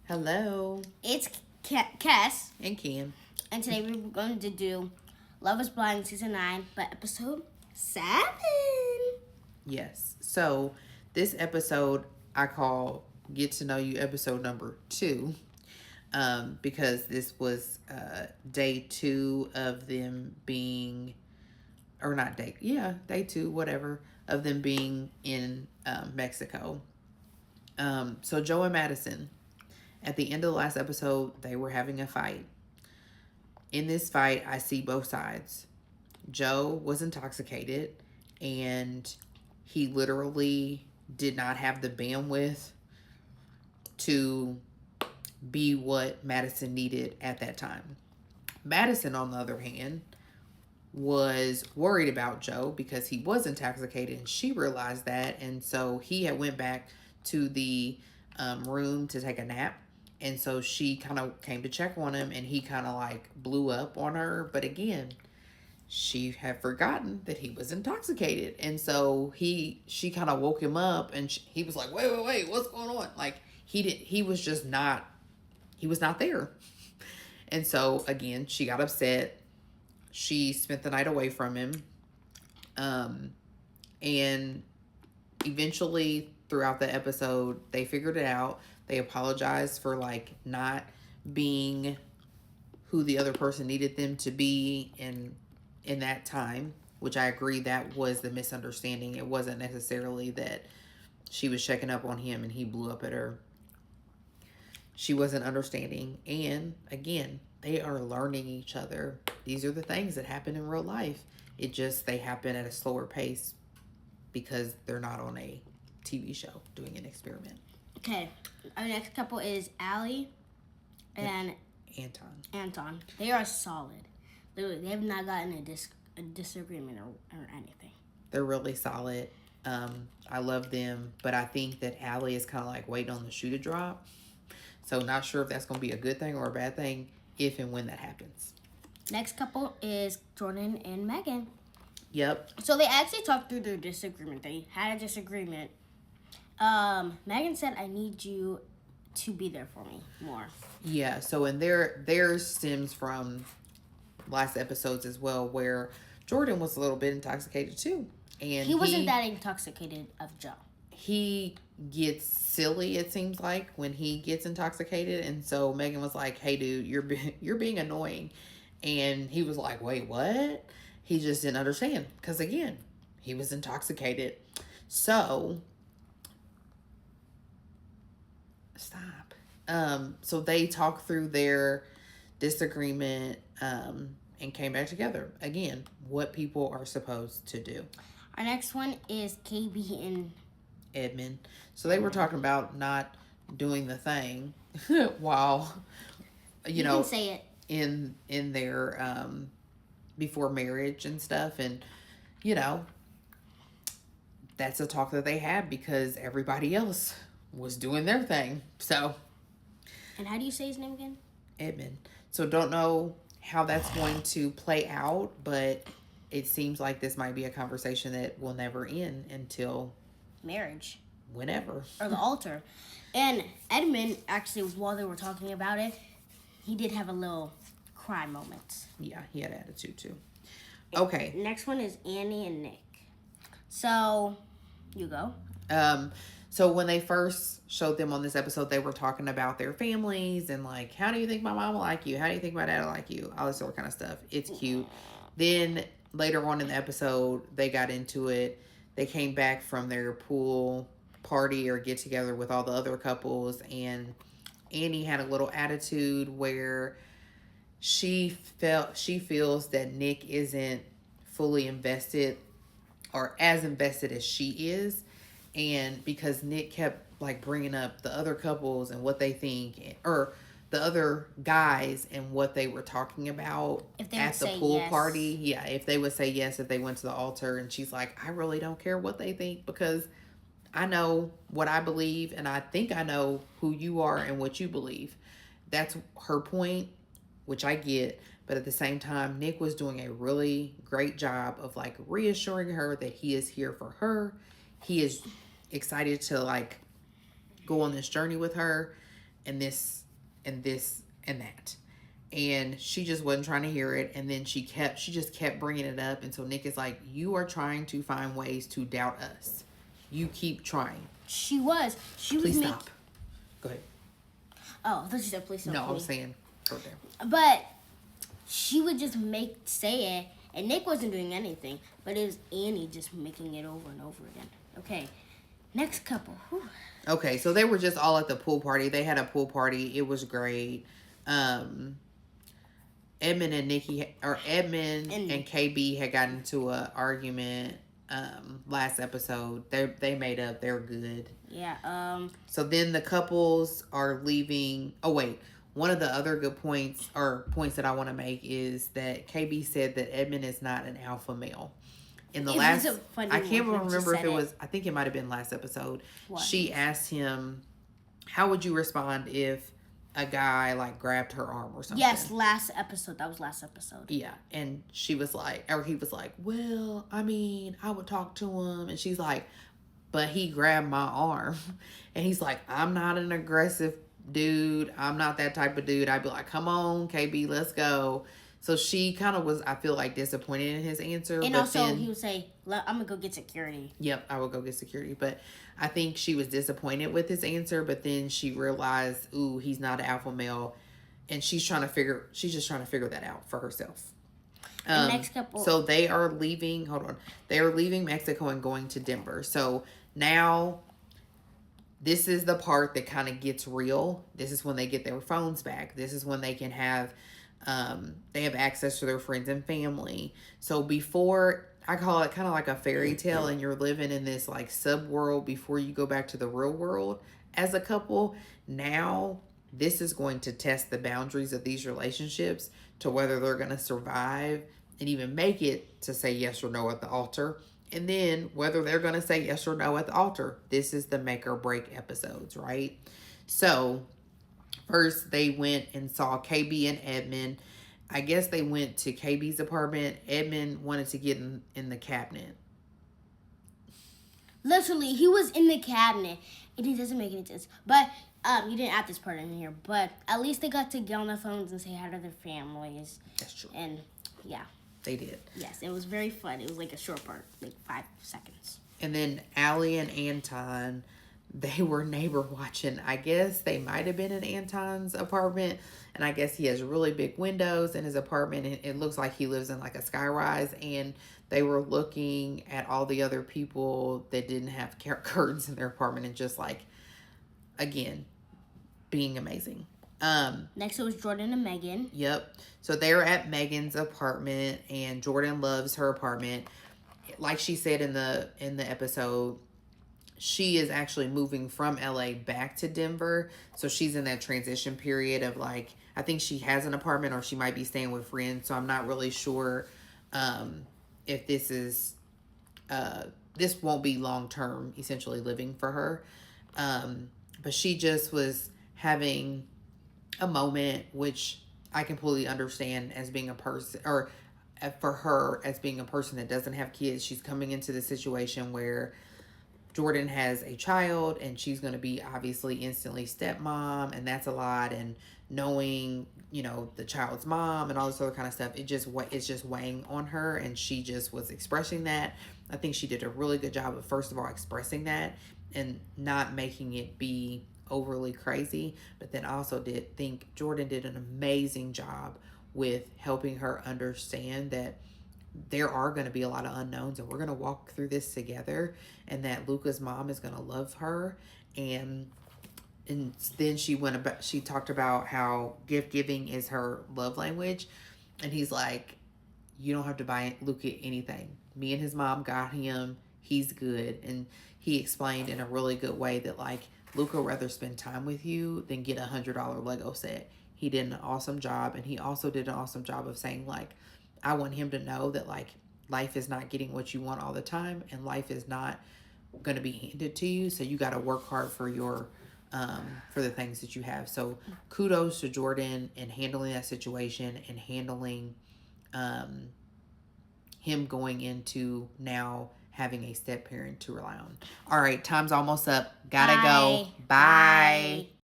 Hello. It's Kess, And Can. and today we're going to do Love is Blind Season 9, but episode 7. Yes. So this episode I call Get to Know You episode number 2. Because this was day 2 of them being, or not day 2, whatever, of them being in Mexico. So Joe and Madison, at the end of the last episode, they were having a fight. In this fight, I see both sides. Joe was intoxicated and he literally did not have the bandwidth to be what Madison needed at that time. Madison, on the other hand, was worried about Joe because he was intoxicated and she realized that, and so he had went back to the room to take a nap, and so she kind of came to check on him and he kind of like blew up on her, but again, she had forgotten that he was intoxicated, and so she kind of woke him up, and he was like, wait, what's going on? Like he was not there. And so again, she got upset. She spent the night away from him, and eventually throughout the episode they figured it out. They apologized for like not being who the other person needed them to be in that time, which I agree that was the misunderstanding. It wasn't necessarily that she was checking up on him and he blew up at her. She wasn't understanding. And again, they are learning each other. These are the things that happen in real life. They happen at a slower pace because they're not on a TV show doing an experiment. Okay, our next couple is Allie and Anton. They are solid. They have not gotten a disagreement or anything. They're really solid. I love them, but I think that Allie is kind of like waiting on the shoe to drop. So not sure if that's going to be a good thing or a bad thing if and when that happens. Next couple is Jordan and Megan. Yep. So they actually talked through their disagreement. They had a disagreement. Megan said, I need you to be there for me more. Yeah, so in theirs stems from last episodes as well, where Jordan was a little bit intoxicated too. And he wasn't that intoxicated of Joe. He gets silly, it seems like, when he gets intoxicated, and so Megan was like, hey dude, you're being annoying. And he was like, wait, what? He just didn't understand because again, he was intoxicated. So stop. So they talked through their disagreement and came back together. Again, what people are supposed to do. Our next one is KB and Edmund. So they were talking about not doing the thing while you know, can say it in their before marriage and stuff, and you know, that's a talk that they had because everybody else was doing their thing. So, and how do you say his name again? Edmund. So don't know how that's going to play out, but it seems like this might be a conversation that will never end until marriage, whenever, or the altar. And Edmund, actually, while they were talking about it, he did have a little cry moment. Yeah, he had attitude too. Okay. Next one is Annie and Nick. So, you go. So when they first showed them on this episode, they were talking about their families and like, how do you think my mom will like you? How do you think my dad will like you? All this sort of kind of stuff. It's cute. Then later on in the episode, they got into it. They came back from their pool party or get together with all the other couples, and Annie had a little attitude where she feels that Nick isn't fully invested or as invested as she is, and because Nick kept like bringing up the other couples and what they think, or the other guys and what they were talking about at the pool party. Yeah, if they would say yes if they went to the altar, and she's like, I really don't care what they think because I know what I believe, and I think I know who you are and what you believe. That's her point, which I get. But at the same time, Nick was doing a really great job of like reassuring her that he is here for her. He is excited to like go on this journey with her. and this and this and that. And she just wasn't trying to hear it. And then she just kept bringing it up. And so Nick is like, you are trying to find ways to doubt us. You keep trying. She was Please stop. Go ahead. Oh, I thought she said please stop. No, I was saying right there. But she would just say it, and Nick wasn't doing anything. But it was Annie just making it over and over again. Okay, next couple. Whew. Okay, so they were just all at the pool party. They had a pool party. It was great. Edmund and KB had gotten into an argument last episode. They made up. They're good. Yeah. So then the couples are leaving. Oh wait, one of the other good points that I want to make is that KB said that Edmund is not an alpha male. In the last, I can't remember if it was. I think it might have been last episode. What? She asked him, "How would you respond if a guy like grabbed her arm or something?" Yes, last episode. That was last episode. Yeah, and he was like, "Well, I mean, I would talk to him," and she's like, "But he grabbed my arm," and he's like, "I'm not an aggressive dude. I'm not that type of dude." I'd be like, "Come on, KB, let's go." So she kind of was, I feel like, disappointed in his answer. And also, he would say, I'm going to go get security. Yep, I will go get security. But I think she was disappointed with his answer. But then she realized, ooh, he's not an alpha male. And she's just trying to figure that out for herself. Next couple. So they are leaving, They are leaving Mexico and going to Denver. So now this is the part that kind of gets real. This is when they get their phones back. This is when they can have... they have access to their friends and family. So before, I call it kind of like a fairy tale, and you're living in this like sub world before you go back to the real world as a couple. Now this is going to test the boundaries of these relationships to whether they're going to survive and even make it to say yes or no at the altar. And then whether they're going to say yes or no at the altar. This is the make or break episodes, right? So first, they went and saw KB and Edmund. I guess they went to KB's apartment. Edmund wanted to get in the cabinet. Literally, he was in the cabinet. And it doesn't make any sense. But you didn't add this part in here. But at least they got to get on the phones and say hi to their families. That's true. And, yeah. They did. Yes, it was very fun. It was like a short part, like 5 seconds. And then Allie and Anton... they were neighbor watching. I guess they might have been in Anton's apartment. And I guess he has really big windows in his apartment. And it looks like he lives in like a skyrise. And they were looking at all the other people that didn't have curtains in their apartment. And just like, again, being amazing. Next it was Jordan and Megan. Yep. So they're at Megan's apartment. And Jordan loves her apartment. Like she said in the episode, she is actually moving from LA back to Denver. So she's in that transition period of like, I think she has an apartment or she might be staying with friends. So I'm not really sure if this is, this won't be long-term essentially living for her. But she just was having a moment, which I completely understand as being a person, or for her as being a person that doesn't have kids. She's coming into the situation where Jordan has a child and she's going to be obviously instantly stepmom, and that's a lot. And knowing, the child's mom and all this other kind of stuff, it's just weighing on her. And she just was expressing that. I think she did a really good job of, first of all, expressing that and not making it be overly crazy. But then also think Jordan did an amazing job with helping her understand that there are going to be a lot of unknowns and we're going to walk through this together, and that Luca's mom is going to love her. And then she talked about how gift giving is her love language. And he's like, you don't have to buy Luca anything. Me and his mom got him. He's good. And he explained in a really good way that like Luca would rather spend time with you than get $100 Lego set. He did an awesome job. And he also did an awesome job of saying like, I want him to know that like life is not getting what you want all the time, and life is not going to be handed to you. So you got to work hard for your for the things that you have. So kudos to Jordan in handling that situation and handling him going into now having a step parent to rely on. All right, time's almost up. Gotta go. Bye.